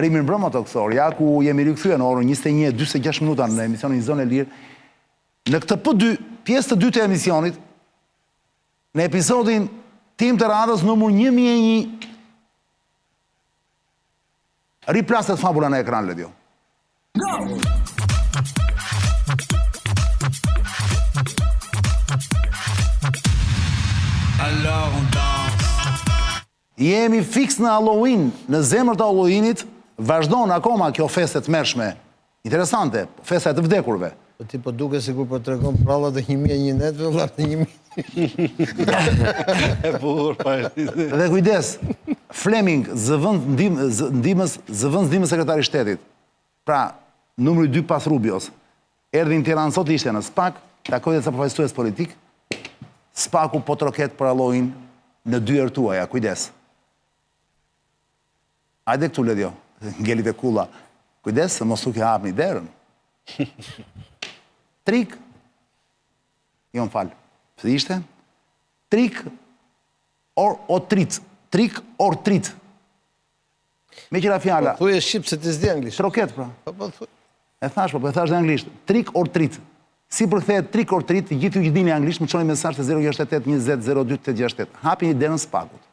Rimin brëma të kësor, ja ku jemi rikëthyë në orën 21:46 minuta në emisionin Zonë e Lirë. Në këtë pjesë të dytë të emisionit, në episodin tim të radhës numër 1001, riplaset fabula në ekran, Ledio. Jemi fix në Halloween, në zemër të Halloweenit, vazhdon akoma kjo festet mërshme. Interesante, festet të vdekurve. Po ti po duke sikur po tregon prallat e 1001 netve, vëllar të 1000. E bukur, pa. Dhe kujdes, Fleming, zëvend ndihmës sekretari shtetit, pra, numri 2 pas Rubios, erdhi në Tiranë sot, ishte në SPAK, takoi dhe sa përfaqësues politik, SPAK-u po troket për Halloween në dy erë tuaja, kujdes. Ajde këtu, Ledio, ngelit e kulla. Kujdes, se mos nuk e hapni derën. Trik, jo më falë, pëse ishte? Trik or trit. Trik or trit. Me qëra fjalla. Thuj e shqip se ti s'di anglisht. Troket, pra. Po thuj. E thash, po e thash dhe anglisht. Trik or trit. Si përkthehet trik or trit, gjithë ju që dini anglisht, më çoni mesazh te 068 20 02 868. Hapini derën SPAK-ut.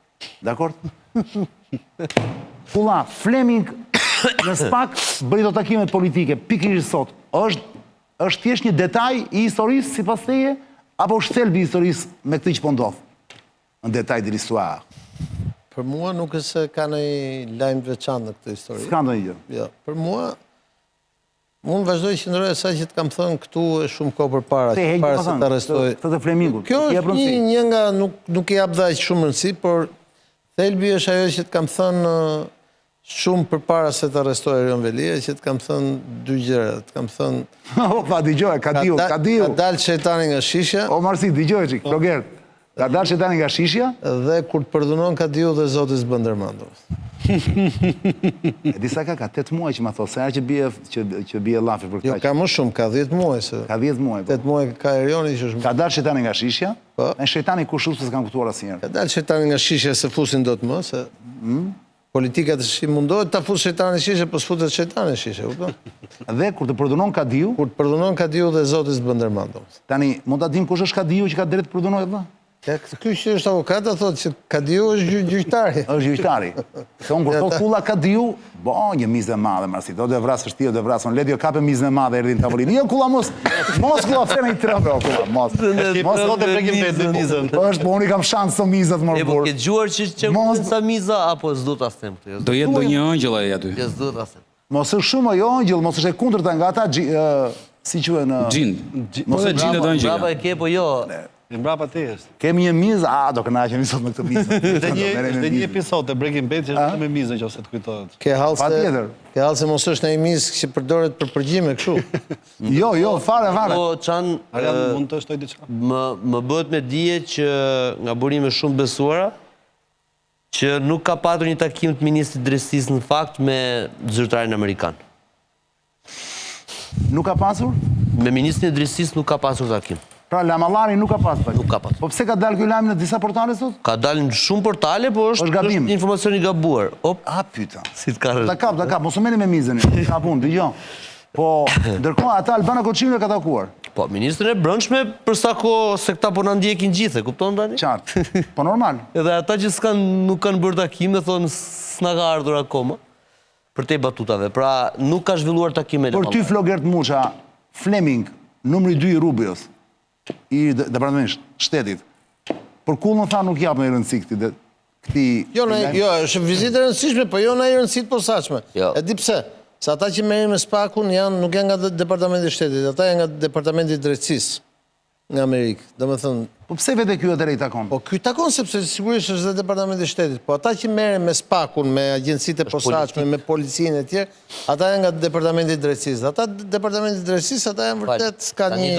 Dakor? Kulla, Fleming në SPAK bëri do takimet politike, pikërisht sot. Është thjesht një detaj i historisë sipas teje, apo është thelbi i historisë me këtë që po ndodh? Në detaj de l'histoire. Për mua nuk është se ka ndonjë lajm të veçantë në këtë histori. S'ka ndonjë gjë. Jo, për mua unë vazhdoj që qëndroj asaj që të kam thënë këtu e shumë kohë përpara, që para se të arrestoj. Të Flemingut. Kjo është një nga nuk i jap dhaq shumë rëndësi, por thelbi është ajo që të kam thënë shumë përpara se të arrestoj Erion Velia, që të kam thënë dy gjëra, të kam thënë... Pa, digjoj, ka diu. Ka dalë shejtani nga shishja. O, Marsi, digjoj qik, Roger. Ka dalë shejtani nga shishja. Dhe kur të përdunon ka diu dhe Zoti s'bën ndërmend. E disa ka 8 muaj që ma thosë, se herë që bie lafi për këta. Jo, ka më shumë, ka 10 muaj. Ka 10 muaj. 8 muaj ka Erioni që është... Ka dalë shejtani nga shishja, e shejtani kush se s'kam kuptuar asnjëherë. Ka dalë shejtani nga shishja se fusin dot më, se... Politikat mundohet ta fusë shejtani shishe, po s'futet shejtani shishe, kupton? Dhe kur të përdunon Kadiu... Kur të përdunon Kadiu dhe Zoti s'bën ndërmend. Tani, mund ta dim kush është Kadiu që ka drejt të përdunojë vëlla? Ky që është avokat thotë që Kadiu është gjyqtari. Është gjyqtari. Se unë kur thot kulla Kadiu, bo, një mizë e madhe, Marsi, do dhe vrasë është ti, do dhe vrasë, unë Ledio kape mizën e madhe, erdi në tavolinë. Jo, kulla mos kulla fene i trëmbe, o kulla, mos. Mos do të prekim vetë mizën. Po unë i kam shansë të mizët më rëbur. E po ke gjuar që mund sa miza, apo s'du të astem këtë? Do jetë do një ëngjëll e aty. S'du të astem. Mos është shumë jo ëngjëll, mos është e kundërta nga ata, si quhen... Gjind. Mos e gjindet ëngjëll. Brapa e ke, po jo... Mbrapa te është. Kemi një mizë, do kënaqemi sot me këtë mizë. Dhe një episod të Breaking Bad që është me mizën që ose të kujtohet. Ke hallë se mos është një mizë që përdoret për përgjime kështu. Jo, fare. Po Çan, mund të shtoj diçka. Më bëhet me dije që nga burime shumë besuara që nuk ka patur një takim të ministrit drejtësisë në fakt me zyrtarin amerikan. Nuk ka pasur? Me ministrin e drejtësisë nuk ka pasur takim. Pra, Lamallari nuk ka pasur. Nuk ka pasur. Po pse ka dalë ky lajm në disa portale sot? Ka dalë në shumë portale, po është informacion i gabuar. Pyta. Si të karë. Ta kap, mos u merrni me mizën. Ka punë, dëgjoj. Po, ndërkohë ata Albana Koçiu e ka takuar. Po, ministrin e brendshme për sa kohë se këta po na ndjekin gjithë, kupton tani? Qartë. Po normal. Edhe ata që nuk kanë bërë takime, thonë s'na ka ardhur akoma për te batutave. Pra, nuk ka zhvilluar takime. Për ty Flogert Muça, Fleming, numri 2 i Rubios, i departamentit shtetit. Për kullën tha nuk jap më rëndësi këtij. Jo, është vizitë e rëndësishme, po jo në rëndësi të posaçme. E di pse? Se ata që merren me SPAK-un nuk janë nga departamenti i shtetit, ata janë nga departamenti i drejtësisë në Amerikë. Domethënë, po pse vetë ky atëre i takon? Po ky takon sepse sigurisht është dhe departamenti i shtetit, po ata që merren me SPAK-un, me agjencitë e posaçme, me policinë e tjerë, ata janë nga departamenti i drejtësisë. Ata departamenti i drejtësisë, ata janë vërtet s'ka një...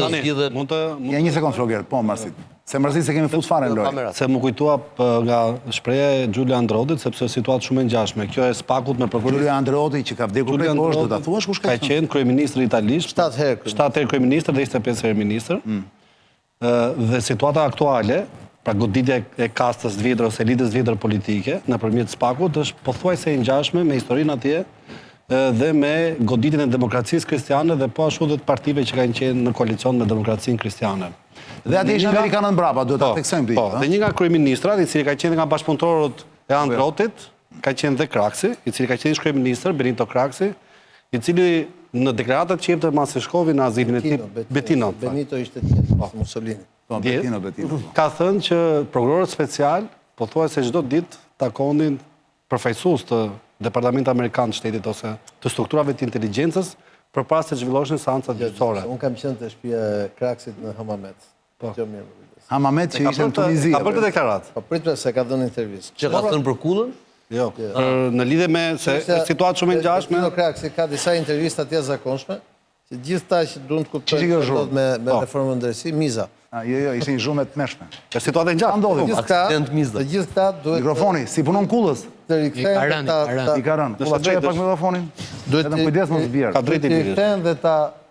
Ja një sekond Flogert, po Marsit. Se Marsit se kemi fut fare në lojë. Se më kujtua nga shpreja e Gjullia Androdit, sepse është situatë shumë e ngjashme. Kjo e SPAK-ut me prokurorin. Gjullia Androdi që ka vdekur prej poshtë, do ta thuash kush ka qenë kryeministri italisht. 7 herë. 7 herë kryeministër dhe 25 herë ministër. Dhe situata aktuale, pra goditja e kastës vjetër ose elitës vjetër politike, nëpërmjet SPAK-ut, është pothuajse e ngjashme me historinë atje dhe me goditjen e demokracisë kristiane dhe po ashtu dhe të partive që kanë qenë në koalicion me demokracinë kristiane. Dhe atje ishin amerikanët mbrapa, duhet ta theksojmë këtë. Po, dhe një nga kryeministrat, i cili ka qenë nga bashkëpunëtorët e Androtit, ka qenë dhe Kraksi, i cili ka qenë ish kryeministër Benito Kraksi, i cili në deklaratat që jepte mas e shkovi në azilin e tij Bettino. Benito ishte tjetër, Mussolini. Po, Bettino. Ka thënë që prokurorët special pothuajse çdo ditë takonin përfaqësues të Departamentit Amerikan të Shtetit ose të strukturave të inteligjencës përpara se zhvilloheshin seancat gjyqësore. Unë kam qenë të shtëpia e Kraksit në Hamamet. Po. Hamamet që ishte në Tunizi. Ka bërë deklaratë. Po pritë se ka dhënë intervistë. Që ka thënë për kullën? Jo, në lidhje me se situatë shumë e ngjashme. Bettino Kraksi ka disa intervista të jashtëzakonshme, që gjithë ta që duan të kuptojnë çfarë do me reformën drejtësi, miza. Jo, ishin zhume të mëshme. Është situatë e ngjashme. Të gjithë këta duhet Mikrofoni, si punon kullës? të rikthehen I ka rënë. Kulla çoj pak mikrofonin. Duhet të kujdes mos bjerë. Ka drejtë i të rikthehen dhe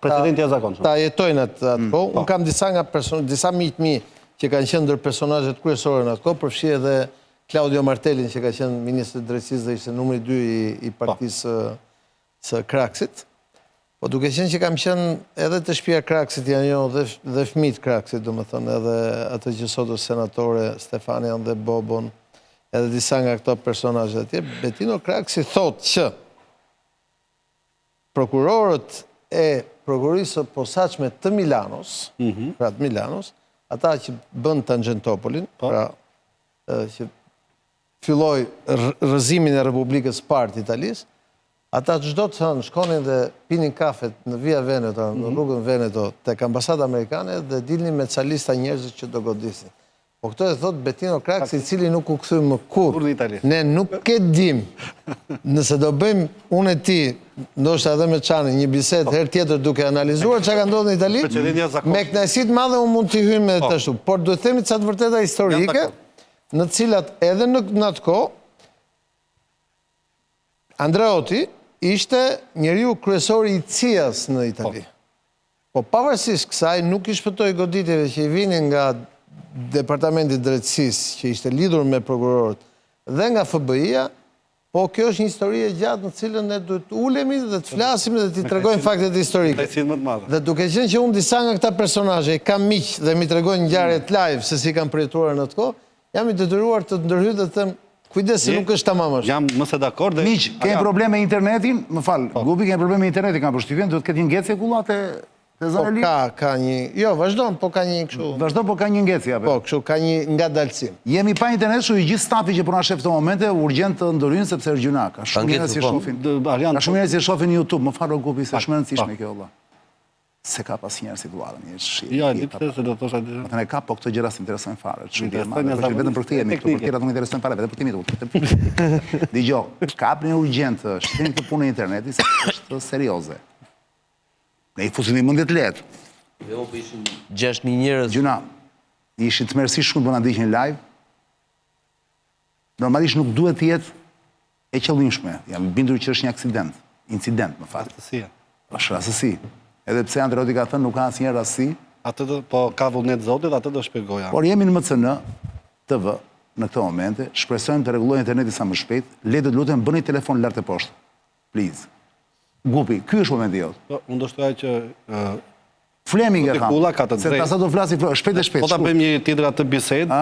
presidenti i jashtëzakonshëm. ta jetojnë atë kohë. Unë kam disa miq mi që kanë qenë ndër personazhet kryesorë në atë kohë, përfshi edhe Claudio Martellin që ka qenë ministri i drejtësisë dhe ishte numri 2 i partisë së Kraksit. Po duke qenë që kam qenë edhe të shtëpia Kraksit janë jo dhe fëmijët Kraksit, domethënë edhe atë që sot është senatore Stefanian dhe Bobon, edhe disa nga këto personazhe atje, Bettino Kraksi thotë që prokurorët e prokurisë së posaçme të Milanos, pra të Milanos, ata që bën Tangentopolin, pra që filloi rrëzimin e Republikës Parë Italisë, ata çdo të hënë shkonin dhe pinin kafet në Via Veneto, në rrugën Veneto, tek ambasada amerikane dhe dilnin me ca lista njerëzish që do godisin. Po këto e thot Bettino Kraksi, i cili nuk u kthy më kurrë në Itali. Ne nuk e dim. Nëse do bëjmë unë e ti, ndoshta edhe me Çanin, një bisedë herë tjetër duke analizuar çka ka ndodhur në Itali, me kënaqësi të madhe unë mund t'i hyj me të ashtu, por duhet themi ca të vërteta historike, në të cilat edhe në atë kohë Andreotti ishte njeriu kryesori i CIA-s në Itali. Po pavarësisht kësaj nuk i shpëtoi goditjeve që i vinin nga Departamenti i Drejtësisë, që ishte lidhur me prokurorët, dhe nga FBI-ja, po kjo është një histori e gjatë në cilën ne duhet ulemi dhe të flasim dhe t'i tregojmë faktet historike. Dhe duke qenë që unë disa nga këta personazhe i kam miq dhe mi tregojnë ngjarjet live se si kanë përjetuar në atë kohë, jam i detyruar të ndërhyj dhe të them kujdes se nuk është tamam është. Jam mëse dakord. Miq, kemi probleme me internetin, më fal, Gubi kemi probleme me internetin, kam përshtypjen, duhet të ketë një ngecje kullat e Po ka një, jo, vazhdon, po ka një kështu. Vazhdon, po ka një ngecje. Po, kështu, ka një ngadalësim. Jemi pa internet, shu i gjithë stafi që puna shef të momente, urgjent të ndërhyjnë sepse është gjuna. Ka shumë njerëz që shohin. Ka shumë njerëz që shohin në YouTube, më fal Gubi se shumë e rëndësishme kjo valla. Se ka pas njerëz situatë, një shi. Jo, di pse se do të thosha diçka. Atë ne ka, po këto gjëra s'interesojnë fare. Vetëm për këtë jemi këtu, për tjerat nuk interesojnë fare, vetëm për timit. Dgjoj, ka një urgjent shtrim të punës interneti, se është serioze. Ne i fusim i mundjet letë. Jo, po ishin 6.000 njerëz. Gjuna, ishin të mërësisht shumë për në ndihnin live. Normalisht nuk duhet të jetë e qëllimshme. Jam bindur që është një aksident. Incident, më fat. Është rastësi. Edhe pse Andreotti ka thënë nuk ka asnjë rastësi. Po ka vullnet Zotit, atë do shpjegoja. Por jemi në MCN TV në këto momente, shpresojmë të rregullojë interneti sa më shpejt. Le të lutem bëni telefon lart e poshtë. Please. Gupi, ky është momenti jot. Unë do shtoja që Fleming e ka. Se ta sa do flasi shpejt e shpejt. Po ta bëjmë një tjetër atë bisedë,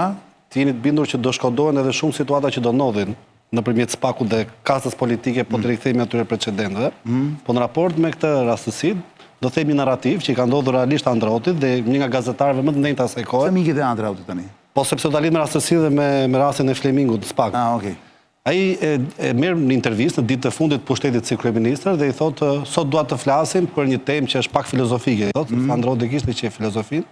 të jeni të bindur që do shkodohen edhe shumë situata që do ndodhin nëpërmjet SPAK-ut dhe kastës politike, po të rikthehemi atyre precedenteve. Po në raport me këtë rastësi, do themi narrativ që i ka ndodhur realisht Andreottit dhe një nga gazetarëve më të ndenjtë asaj kohe. Sa mikët e Andreottit tani? Po sepse do lidh me rastësi dhe me rastin e Flemingut të SPAK. Okej. Ai e merr në intervistë në ditë të fundit të pushtetit si kryeministër dhe i thotë sot dua të flasim për një temë që është pak filozofike, thotë, Andreotti kishte që filozofin,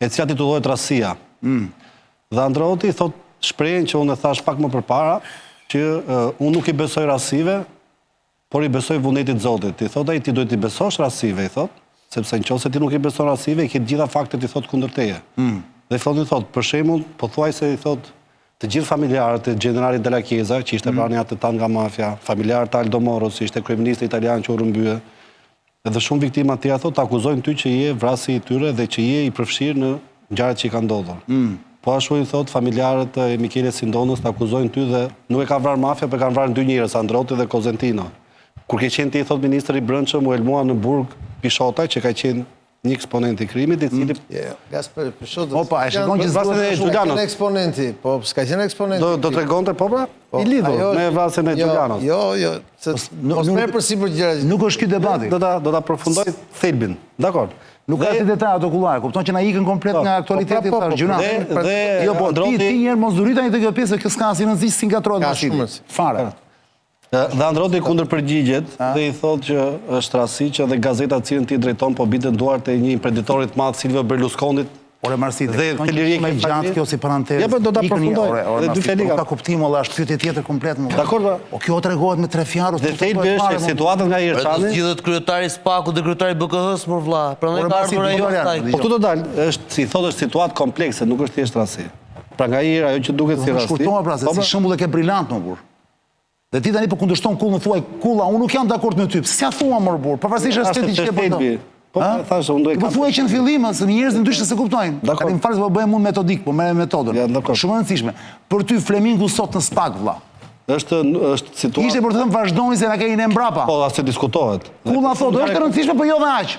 e cila titullohet Rastësia. Dhe Andreotti thotë shprehjen që unë e thash pak më përpara, që unë nuk i besoj rastësive, por i besoj vullnetit të Zotit. I thotë ai ti duhet i besosh rastësive, i thotë, sepse nëse ti nuk i beson rastësive, i ke gjitha faktet, i thotë kundër teje. Dhe thotë, për shembull, pothuajse i thotë të gjithë familjarët e generalit Della Chiesa, që ishte prani atë tan nga mafia, familjarët të Aldo Moro, që ishte kryeministri italian që u rrëmbye, edhe shumë viktima të tjera thotë akuzojnë ty që je vrasi i tyre dhe që je i përfshirë në ngjarjet që i kanë ndodhur. Po ashtu i thot familjarët e Mikeles Sindonës të akuzojnë ty dhe nuk e ka vrarë mafia, por kanë vrarë dy njerëz, Androti dhe Kozentino. Kur ke qenë ti, thot ministri i Brendshëm, u elmua në burg Pishotaj, që ka qenë një eksponent i krimit, i cili Gasper Pishotaj. Opa, e shikon që vrasjen e Xhulianos. S'ka qenë eksponenti, po s'ka qenë eksponenti. do tregonte po pra? I lidhur me vrasjen e Xhulianos. Jo, mos merr për sipër gjëra. nuk është ky debati. Do ta përfundoj thelbin. Dakor. Nuk ka si detaj ato kullare, kupton që na ikën komplet nga aktualiteti tash gjuna. Dhe Jo, po ti njerë mos duritani të kjo pjesë, kjo s'ka asnjë rëndësi si ngatrohet Ka mashiti. shumë. Fare. Dhe Androti kundër përgjigjet dhe i thotë që është rasti që dhe gazetat cilën ti drejton po biten duart e një imprenditori të madh Silvio Berlusconit. Ore Marsiti, Dhe Teleria me gjatë kjo si parantezë. Ja, po do ta përfundoj. Dhe dy fjalë Nuk ka kuptim, olla, është pyetje tjetër komplet më. Dakor, po. O kjo tregohet me tre fjalë. Dhe thelbi është situata nga Për të Irçani. zgjidhet kryetari i SPAK-ut dhe kryetari i BKH-s, mor vlla. Prandaj ka ardhur ai pastaj. Po këtu do dalë, është si thotë është situatë komplekse, nuk është thjesht rasti. Pra nga herë ajo që duket si rasti. Shkurtova pra, se si shembull e ke brillant më burr. Dhe ti tani po kundërshton kullën, thuaj kulla, unë nuk jam dakord me ty. S'ja thua më burr, pavarësisht estetikisht që po thon. Po thashë unë do e Po kam. thuaj që në fillim, se njerëzit ndryshe se kuptojnë. Dakor. Tani më fal se po bëhem unë metodik, po merrem metodën. Ja, dakor. Shumë e rëndësishme. Për ty Flemingu sot në SPAK vlla. Është situatë. Ishte për të thënë vazhdoni se na keni ne mbrapa. Po as se diskutohet. Kulla thotë, është e rëndësishme, po jo dhe aq.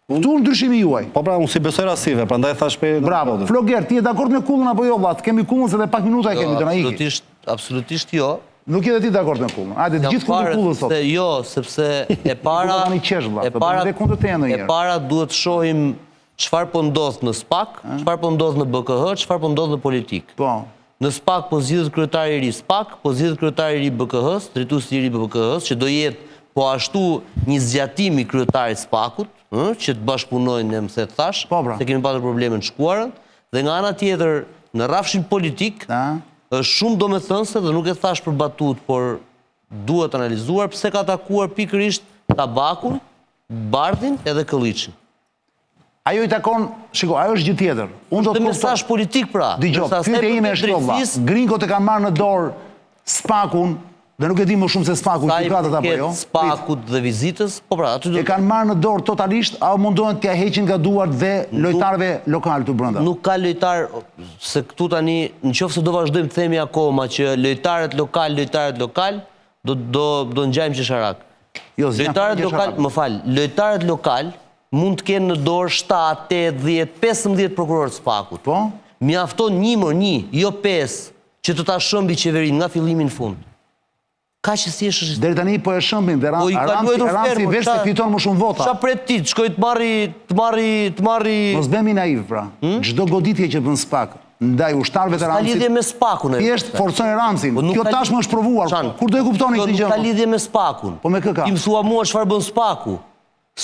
Këtu ndryshimi juaj. Po pra unë si besoj rastive, prandaj thash shpejt. Bravo. Floger, ti je dakord me kullën apo jo vlla? Kemi kullën se edhe pak minuta e kemi do na iki. Absolutisht jo. Nuk je dhe ti dakord me kullën. Hajde, të gjithë kundër kullës sot. Jo, sepse e para tani qesh, vlla, e po para bëj kundër teje ndonjëherë. e para duhet të shohim çfarë po ndodh në SPAK, çfarë po ndodh në BKH, çfarë po ndodh në politik. Po. Në SPAK po zgjidhet kryetari i ri SPAK, po zgjidhet kryetari i ri BKH-s, drejtuesi i ri BKH-s, që do jetë po ashtu një zgjatim i kryetarit SPAK-ut, që të bashkëpunojnë me se thash, se kemi pasur probleme në Shkuarën, dhe nga ana tjetër në rrafshin politik është shumë domethënëse dhe nuk e thash për batut, por duhet analizuar pse ka takuar pikërisht Tabakun, Bardhin edhe Këlliçin. Ajo i takon, shiko, ajo është gjë tjetër. Unë do të mesazh politik pra. Dgjoj, pyetja ime është kjo valla. Gringot e kanë marrë në dorë SPAK-un, dhe nuk e di më shumë se SPAK-u gjykatat apo jo. SPAK-ut dhe vizitës, po pra, aty do e kanë marrë në dorë totalisht, apo mundohen t'ia heqin nga duart dhe lojtarëve lokal këtu brenda? Nuk ka lojtar, se këtu tani, nëse do vazhdojmë të themi akoma që lojtarët lokal, do ngjajmë qesharak. Jo, lojtarët lokal, më fal, lojtarët lokal mund të kenë në dorë 7, 8, 10, 15 prokurorë të SPAK-ut. Po? Mjafton një, jo 5, që të ta shëmbi qeverinë nga fillimi në fund. Ka që si është... Deri tani po e shëmbin, dhe Ramsi veç të fiton më shumë vota. Qa pret ti, të shkoj të marri... Mos bëmi naiv, pra. Çdo goditje që bën SPAK, ndaj ushtarëve të Ramsit... Ka lidhje me SPAK-un. Thjesht forcojnë Ramsin. Kjo tashmë është provuar. Kur do e kuptoni këtë gjë? Nuk ka lidhje me SPAK-un. Po me kë ka? Ti më thua mua çfarë bën SPAK-u.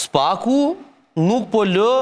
SPAK-u nuk po lë,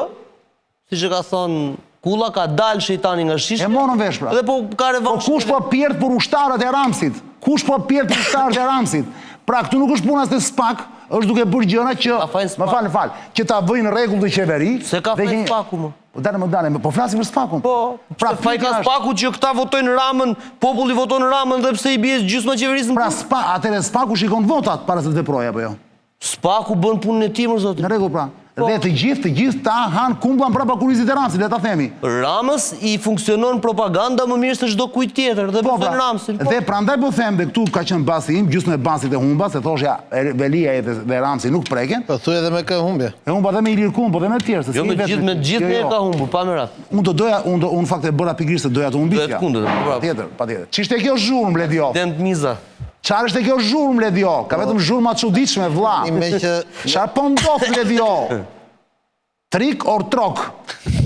siç e ka thonë Kulla, ka dalë shejtani nga shisha. E morën vesh pra. Dhe po ka revansh. Po kush po pjert për ushtarët e Ramsit? Kush po pjert për ushtarët e Ramsit? Pra këtu nuk është puna se SPAK është duke bërë gjëra që më fal, që ta vëjnë rregull të qeveri. Se ka fajin SPAK-u më. Po dalë, po flasim për SPAK-un. Po, pra faj ka SPAK-u që këta votojnë Ramën, populli voton Ramën dhe pse i bie gjysma qeverisë. Pra atëre SPAK-u shikon votat para se të veprojë apo jo? SPAK-u bën punën e tij më zot. Në rregull pra. Dhe të gjithë ta han kumban prapa kurizit e Ramsit, le ta themi. Ramës i funksionon propaganda më mirë se çdo kujt tjetër dhe po thën Ramsin. Dhe prandaj po them dhe këtu ka qenë basi im, gjysmë e basit e humba, se thoshja Velia dhe Ramsi nuk preken. Po thuaj edhe me kë humbje. E humba dhe me Ilir Kumbo dhe me të tjerë, se jo me gjithë me ka humbur, pa me radhë. Unë fakt e bëra pikërisht se doja të humbisja. Patjetër. Ç'ishte kjo zhurmë Ledio? Dent miza. Çfarë është kjo zhurmë Ledio? Ka vetëm zhurma të çuditshme vlla. Çfarë po ndodh Ledio? Trik or trok.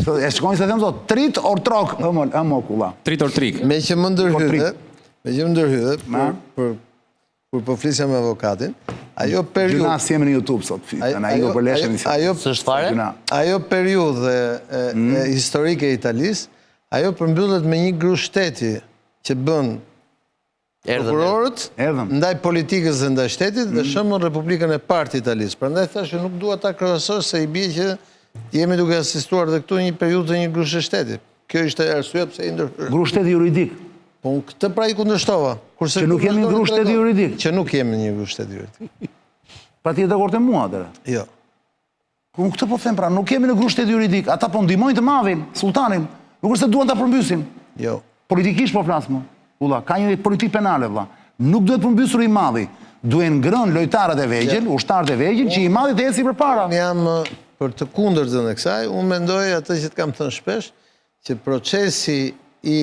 E shkojnë se them zot, trit or trok. Ëmo kulla. Trit or trik. Me që më ndërhydhe, kur po flisja me avokatin, ajo periudhë... Gjuna si jemi në YouTube sot, në iko për leshen. Ajo periudhë historike e Italisë, ajo përmbyllet me një gru shteti që bën prokurorët ndaj politikës dhe ndaj shtetit dhe shëmën Republikën e Partë Italisë. Prandaj thashë nuk dua ta krahasoj se i bie që jemi duke asistuar dhe këtu një periudhë të një grushe shteti. Kjo ishte arsye pse i ndërhyrë. Gru shteti juridik. Po këtë pra i kundërshtova. Që nuk jemi një gru shteti juridik. Që nuk jemi një gru shteti juridik. Pra ti e dakord me mua atëre? Jo. Unë këtë po them pra, nuk jemi në gru shteti juridik. Ata po ndihmojnë të mavin, sultanin. Nuk është se duan ta përmbysin. Jo. Politikisht po flas më. Ulla, ka një politikë penale vëlla. Nuk duhet përmbysur i madhi. Duhen ngrënë lojtarët e vegjël, ushtarët e vegjël që i madhi të eci përpara. Unë jam për të kundërtën e kësaj, unë mendoj atë që të kam thënë shpesh, që procesi i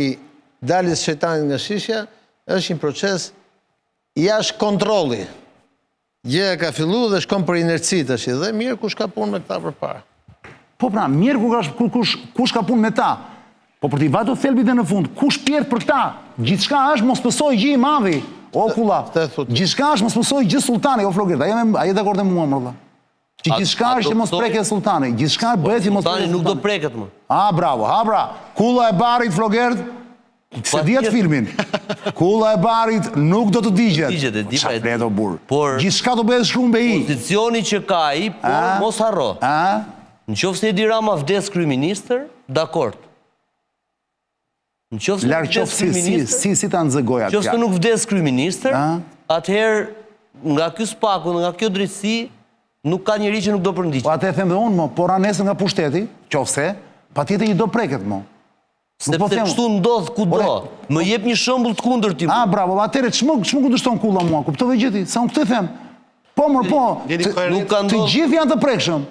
daljes shejtanit nga shishja është një proces jashtë kontrolli. Gjëja ka filluar dhe shkon për inerci tash dhe mirë kush ka punë me këta përpara. Po pra, mirë kush ka punë me ta. Po për t'i vajtur thelbit dhe në fund, kush pjerë për këta? Gjithçka është mos pësoj gjë i madhi. O kulla, gjithçka është mos pësoj gjë sultani, o Flogert, a je dakord me mua, mërlla? Që gjithçka është që mos preket sultani, gjithçka bëhet që mos preket sultani. Nuk do preket më. Bravo, bra. Kulla e barit, Flogert, se dhjetë filmin. Kulla e barit nuk do të digjet. Qa fleto burë. Gjithçka do bëhet shkrumbe i. Pozicioni që ka i, por mos harro. Në qoftë se Edi Rama vdes kryeministër, dakord. Larë qoftë si ta nëzëgoja të qoftë nuk vdes kryeministër, atëherë nga ky spaku, nga kjo drejtësi, nuk ka njeri që nuk do përndiqë. Po atë e them dhe unë, por anesën nga pushteti, qofse, pa tjetër i do preket, mo. Sepse kështu ndodh kudo. Më jep një shembull të kundërt ti. Bravo, atëre ç'më kundërshton kulla mua, kuptove gjeti, sa unë këtë them. Po, të gjithë janë të prekshëm.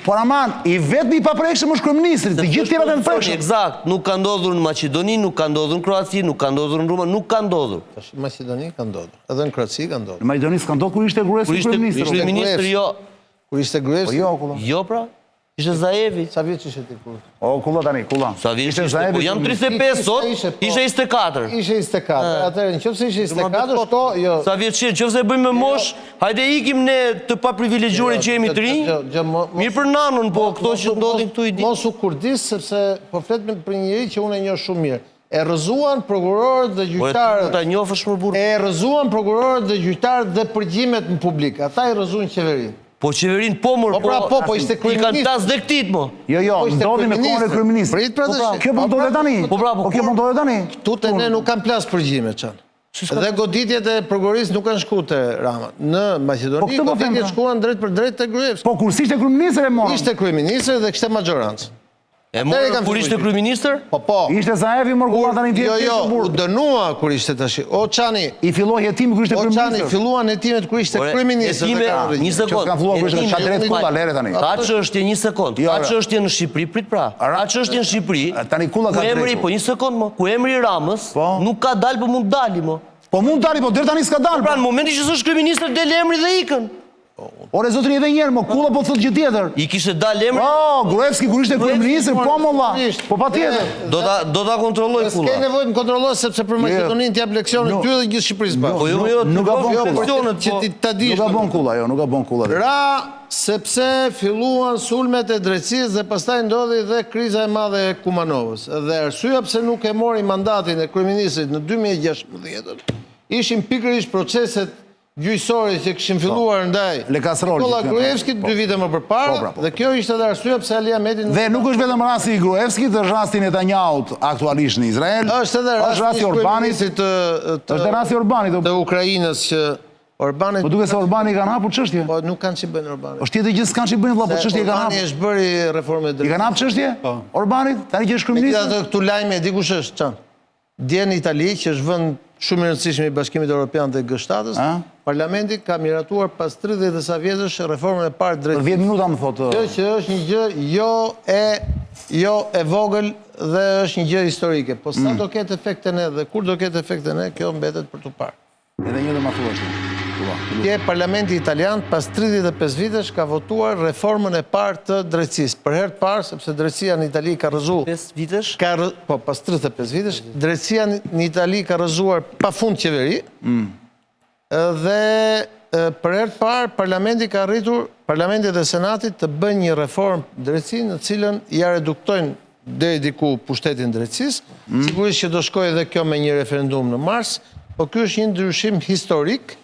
Por aman, i vetëm i paprekshëm është kryeministri, të gjithë tjerat janë të prekshëm. Eksakt, nuk ka ndodhur në Maqedoni, nuk ka ndodhur në Kroaci, nuk ka ndodhur në Rumani, nuk ka ndodhur. Në Maqedoni ka ndodhur, edhe në Kroaci ka ndodhur. Në Maqedoni s'ka ndodhur kur ishte Gruevski kryeministër. Kur ishte kryeministër, jo. Kur ishte Gruevski? Jo, pra. Ishte Zaevi. Sa vjeç ishte ti kur? O, kulla tani, kulla. Sa vjeç ishte? Po jam 35 sot, ishte 24. Ishte 24. Atëherë, nëse ishte 24, shto, jo. Sa vjeç ishte? Nëse bëjmë mosh, hajde ikim ne të paprivilegjuar që jemi të rinj. Mirë për nanën, po këto që ndodhin këtu i di. Mos u kurdis sepse po flet për një njeri që unë e njoh shumë mirë. E rrëzuan prokurorët dhe gjyqtarët. Ta njofësh më burr. E rrëzuan prokurorët dhe gjyqtarët dhe përgjimet në publik. Ata i rrëzuan qeverinë. Po qeverin po mërë, po ishte kryeministër. I kanë tas dhe këtit, mo. Jo, ndodhi me kohën e kryeministër. Prit pra dëshë. Kjo po ndodhe tani. Kjo po ndodhe tani. Tu të ne nuk kanë plas përgjime, qanë. Dhe goditjet e prokurorisë nuk kanë shku të Rama. Në Maqedoni, goditjet shkuan drejt për drejt të Gruevski. Po kur ishte kryeministër e morën? Ishte kryeministër dhe kishte majorancë. E morën kur ishte kryeministër? Po. Ishte Zaevi mërguar tani tjetër. Jo, u dënua kur ishte tash. O Çani, i filloi hetimi kur ishte kryeministër. O Çani, filluan hetimet kur ishte kryeministër. Një sekond. Ka filluar kur ishte çadret kulla lere tani. Ka çështje një sekond. Ka çështje në Shqipëri, prit pra. Ka çështje në Shqipëri. Tani kulla ka drejtë. Po një sekond më. Ku emri Ramës nuk ka dalë, po mund dali më. Po mund dali, po deri tani s'ka dalë. Pra në momentin që s'është kryeministër del emri dhe ikën. Ore zotëri edhe njerë, mo, kulla po thot gjë tjetër. I kishte dalë emri? Po, Gruevski kur ishte kryeministër, po molla. Po patjetër. Do ta kontrolloj kulla. S'ke nevojë të kontrolloj sepse për Maqedoninë t'jap leksionin ty dhe gjithë Shqipërisë bashkë. Po jo, nuk ka bën leksionet që ti ta dish. Nuk ka bën kulla, jo, nuk ka bën kulla. Ra sepse filluan sulmet e drejtësisë dhe pastaj ndodhi dhe kriza e madhe e Kumanovës. Dhe arsyeja pse nuk e mori mandatin e kryeministrit në 2016 ishin pikërisht proceset gjyqësore që kishin filluar ndaj Nikola Gruevskit 2 vite më përpara dhe kjo ishte edhe arsyeja pse Ali Ahmeti dhe nuk është vetëm rasti i Gruevskit, është rasti Netanyahu aktualisht në Izrael. Është edhe rasti i Orbanit është rasti i Orbanit të Ukrainës që Orbani. Po duket se Orbani kanë hapur çështje. Po nuk kanë ç'bën Orbani. Është tjetër gjë s'kan ç'bën vëlla, po çështje kanë hapur. Orbani është bëri reformë drejtë. I kanë hapur çështje? Orbanit, tani që është kryeminist. Megjithatë këtu lajme di kush është çan. Dje në Itali, që është vend shumë i rëndësishëm i Bashkimit Evropian dhe G7-s, Parlamenti ka miratuar pas 30 dhe sa vjetësh reformën e parë drejtësisë. Për 10 minuta më thotë. Kjo që është një gjë jo e vogël dhe është një gjë historike, po sa do ketë efekte ne dhe kur do ketë efekte ne, kjo mbetet për tu parë. Edhe një do ma thuash. Dje Parlamenti Italian pas 35 vitesh ka votuar reformën e parë të drejtësisë. Për herë të parë, sepse drejtësia në Itali ka rrëzuar 5 vitesh? Po, pas 35 vitesh, drejtësia në Itali ka rrëzuar pafund qeveri. Dhe për herë të parë Parlamenti ka arritur, Parlamenti dhe Senati të bëjnë një reformë drejtësi në cilën ja reduktojnë deri diku pushtetin drejtësisë. Sigurisht që do shkojë edhe kjo me një referendum në mars, po ky është një ndryshim historik,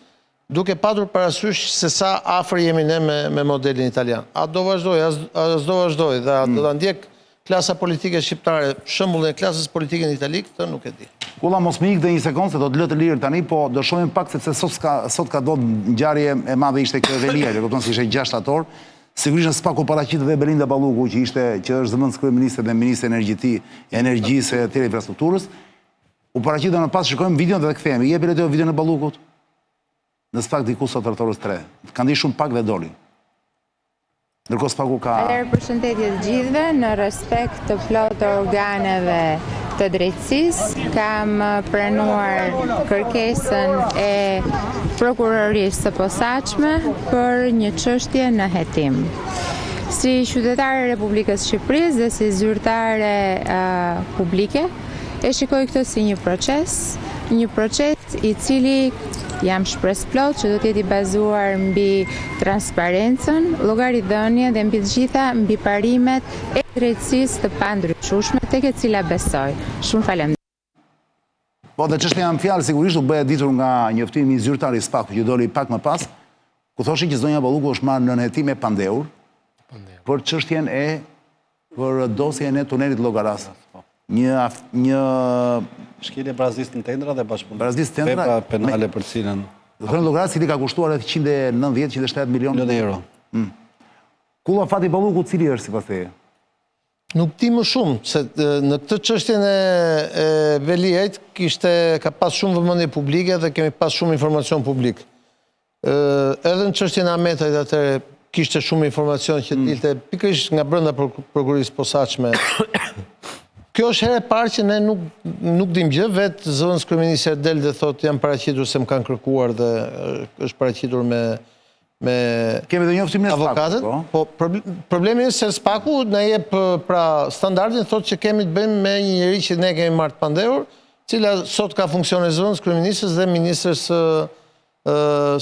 duke patur parasysh se sa afër jemi ne me modelin italian. A do vazhdoj, a s'do vazhdoj, dhe a do ta ndjek klasa politike shqiptare shembullin e klasës politike në Itali, këtë nuk e di. Kulla mos më ikë një sekond se do të lë të lirë tani, po do shohim pak sepse sot ka ndodhur ngjarje e madhe ishte kjo Velia, që kupton se ishte 6 shtator, Sigurisht në SPAK u paraqitet dhe Belinda Balluku, që është zëvendës kryeministre dhe ministre energjisë e tjera infrastrukturës. U paraqitet në pas shikojmë videon dhe kthehemi. Jepi le të videon e Ballukut. Në SPAK diku sot rreth 3. Kanë dhënë shumë pak dhe doli. Ndërkohë SPAK-u ka... Përshëndetje të gjithëve, në respekt të plot të organeve të drejtësisë, kam pranuar kërkesën e prokurorisë së posaçme për një çështje në hetim. Si qytetare e Republikës Shqipërisë dhe si zyrtare publike, e shikoj këtë si një proces i cili jam shpresë plot që do të jetë i bazuar mbi transparencën, llogaridhënie dhe mbi të gjitha mbi parimet e drejtësisë të pandryshueshme tek e cila besoj. Shumë faleminderit. Po dhe çështja jam fjalë sigurisht u bë e ditur nga njoftimi i zyrtarit SPAK që doli pak më pas, ku thoshin që zonja Balluku është marrë në hetim e pandehur për çështjen për dosjen e tunelit Llogaras. Një shkelje brazistë në tendra dhe bashkëpunim. Brazistë tendra vepra penale për cilën Tunet Llogaras i ka kushtuar rreth 190-170 milion euro. Kulla fati Ballukut cili është sipas teje? Nuk di më shumë, se në këtë çështjen e Veliajt ka pas shumë vëmendje publike dhe kemi pas shumë informacion publik. Edhe në çështjen e Ahmetajt atëherë kishte shumë informacion që dilte pikërisht nga brenda prokurisë posaçme. Kjo është herë e parë që ne nuk dim gjë, vetë zëvendës kryeministri del dhe thotë jam paraqitur se më kanë kërkuar dhe është paraqitur me Kemi dhe njoftimin e avokatët. Po problemi është se SPAK-u na jep pra standardin thotë që kemi të bëjmë me një njerëz që ne kemi marrë të pandehur, cila sot ka funksionin e zëvendës kryeministres dhe ministres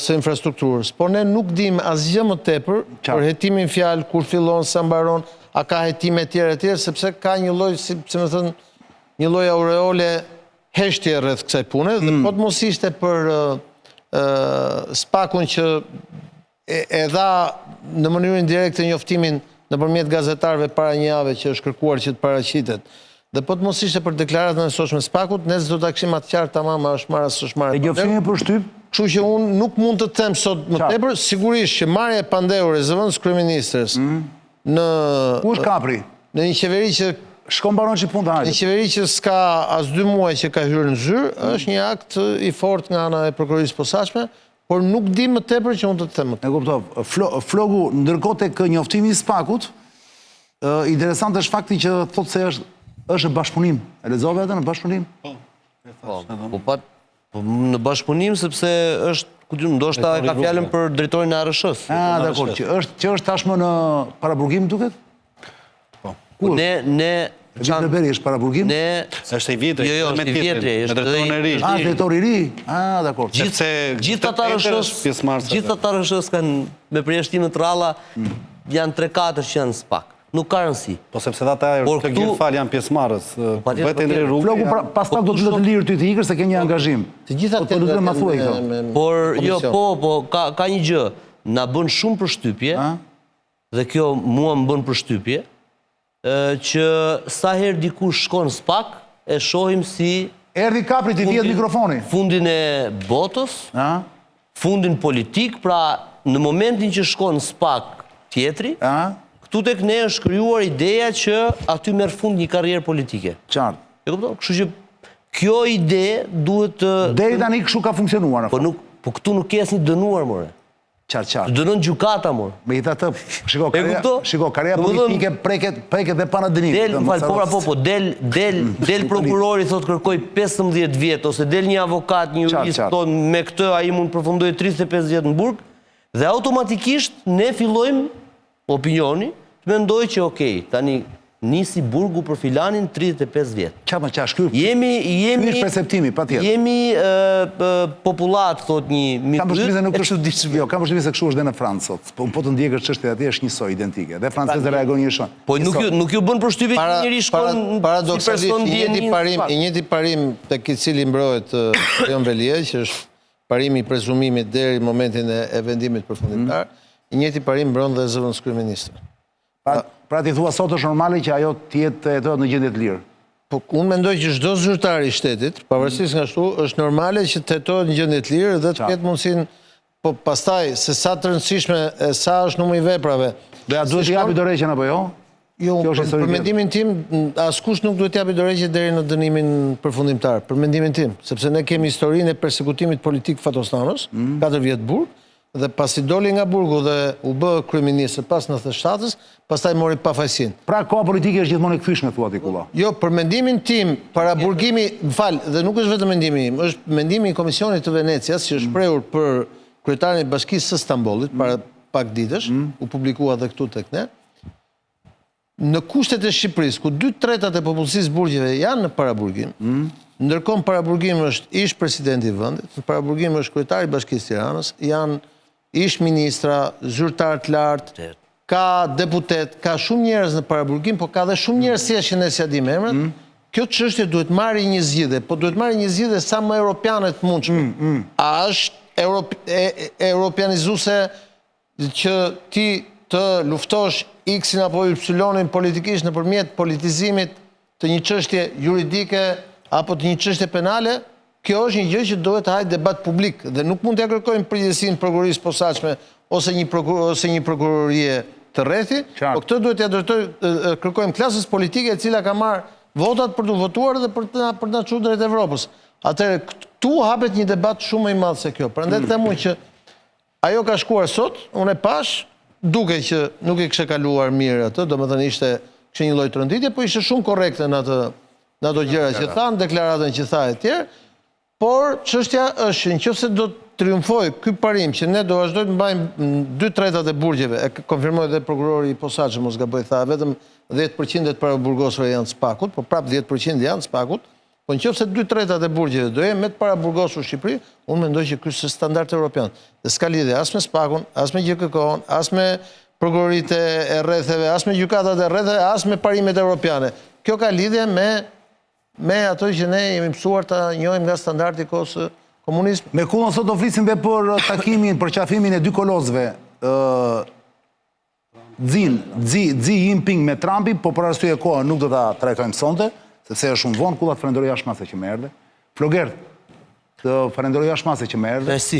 së infrastrukturës. Por ne nuk dim asgjë më tepër për hetimin fjalë, kur fillon, sa mbaron, a ka hetime tjera, sepse ka një lloj, si më thënë, një lloj aureole heshtje rreth kësaj pune, dhe po të mos ishte për SPAK-un që e dha në mënyrë indirekte njoftimin nëpërmjet gazetarëve para një jave që është kërkuar që të paraqitet. Dhe po të mos ishte për deklaratën e sotshme SPAK-ut, ne do ta kishim atë qartë tamam, a është marrë as është marrë. E njoftimi për shtyp? Kështu që unë nuk mund të them sot më tepër, sigurisht që marrja e pandehur e zëvendës kryeministres Ku është kapri? Në një qeveri që shkon mbaron që punë të hajde. Një qeveri që s'ka as 2 muaj që ka hyrë në zyrë, është një akt i fortë nga ana e prokurorisë posaçme, por nuk di më tepër që unë të them. E kuptoj. Flogu, ndërkohë tek njoftimi i SPAK-ut, interesant është fakti që thotë se është bashkëpunim. E lexove atë në bashkëpunim? Po në bashkëpunim sepse është ndoshta ka fjalën për drejtorin e ARSH-s. Dakor, që është tashmë në paraburgim duket? Po. Ne Gjitërberi është paraburgim? Është i vjetri. Jo, është i vjetri. Është drejtori i ri. Drejtori i ri? Dakor. Gjithë ata ARSH-s kanë me përjashtim të rralla, janë 3-4 që janë SPAK. Nuk ka rëndësi. Po sepse ata të gjithë fal janë pjesëmarrës. Vetë ndri rrugë. Floku pas pak do të të lirë ty të ikësh se ke një angazhim. Të gjitha të do të më thuaj këto. Por jo, po ka një gjë, na bën shumë përshtypje, dhe kjo mua më bën përshtypje, që sa herë dikush shkon SPAK, e shohim si erdhi kapri ti vjet mikrofoni. Fundin e botës, fundin politik, pra në momentin që shkon SPAK tjetri, këtu tek ne është krijuar ideja që aty merr fund një karrierë politike. Qartë. E kupton? Kështu që kjo ide duhet të deri tani kështu ka funksionuar. Po këtu nuk ke asnjë dënuar more. Qartë. Dënon gjykata more. Megjithatë, shiko, karriera politike preket dhe pa në dënim. Del prokurori thotë kërkoj 15 vjet ose del një avokat, një jurist thonë me këtë ai mund përfundoj 35 vjet në burg dhe automatikisht ne fillojmë opinioni të mendoj që okej, tani nisi burgu për filanin 35 vjet. Jemi perceptimi, patjetër. Jemi popullat, thot një Jo, kam përshtypjen se kështu është dhe në Francë sot. Po të ndjekësh çështja atje është njësoj identike. Dhe francezët reagojnë njësoj. Po nuk ju bën përshtypje që njëri shkon si person i njëjti parim tek i cili mbrohet Jon Veliaj, që është parimi i prezumimit deri në momentin e vendimit përfundimtar. I njëjti parim mbron dhe zëvendës kryeministre. Pra ti thua sot është normale që ajo të jetë në gjendje të lirë. Po unë mendoj që çdo zyrtar i shtetit, pavarësisht nga ashtu, është normale që të jetohet në gjendje të lirë dhe të ketë mundësinë po pastaj, se sa të rëndësishme, sa është numri i veprave. Dhe a duhet t'i japi dorëheqjen apo jo? Jo, për mendimin tim, askush nuk duhet t'japi dorëheqje deri në dënimin përfundimtar, për mendimin tim, sepse ne kemi historinë e persekutimit politik Fatosnanos, 4 vjet burg, dhe pasi doli nga burgu dhe u bë kryeminist pas 97-s, pastaj mori pafajësinë. Pra koha politike është gjithmonë e kthyeshme thua ti Kulla. Jo, për mendimin tim, para burgimi, dhe nuk është vetëm mendimi im, është mendimi i Komisionit të Venecias, që është shprehur për kryetarin e Bashkisë së Stambollit para pak ditësh, u publikua edhe këtu tek ne. Në kushtet e Shqipërisë, ku 2/3 e popullsisë burgjeve janë në paraburgim, ndërkohë në paraburgim është ish presidenti i vendit, në paraburgim është kryetari i Bashkisë Tiranës, janë ish ministra, zyrtar të lartë, ka deputet, ka shumë njerëz në paraburgim, po ka dhe shumë njerëz që ne s'ja dim emrat. Kjo çështje duhet marrë një zgjidhje, po duhet marrë një zgjidhje sa më europiane të mundshme. A është europianizuese që ti të luftosh X-in apo Y-in politikisht nëpërmjet politizimit të një çështje juridike apo të një çështje penale? Kjo është një gjë që duhet të hajë debat publik dhe nuk mund t'ja kërkojmë përgjegjësinë prokurorisë posaçme ose një prokurorie të rrethi, po këtë duhet t'ja kërkojmë klasës politike e cila ka marrë votat për të votuar dhe për të na çuar drejt Evropës. Atëherë këtu hapet një debat shumë më i madh se kjo. Prandaj them unë që ajo ka shkuar sot, unë e pash, duke që nuk i kishte kaluar mirë atë, domethënë kishte një lloj tronditje, po ishte shumë korrekte në ato gjëra që thanë, deklaratën që tha e tjerë. Por çështja është nëse do të triumfojë ky parim që ne do vazhdojmë të mbajmë 2/3 e burgjeve, e konfirmoi dhe prokurori i posaçëm, mos gaboj, tha vetëm 10% të paraburgosur janë Spakut, po prap 10% janë Spakut. Po nëse 2/3 e burgjeve do jenë me të paraburgosur në Shqipëri, unë mendoj që ky është standard evropian. Dhe s'ka lidhje as me Spakun, as me GKK-n, as me prokuroritë e rretheve, as me gjykatat e rretheve, as me parimet evropiane. Kjo ka lidhje me ato që ne jemi mësuar ta njohim nga standardi i kohës së komunizmit. Me Kullën sot do flisim dhe për takimin, për qafimin e dy kolozëve, Xi Jinping me Trumpin, po për arsye kohë nuk do ta trajtojmë sonte, sepse është shumë vonë. Kulla, të falenderoj jashtë mase që më erdhe. Flogert, të falenderoj jashtë mase që më erdhe. Si.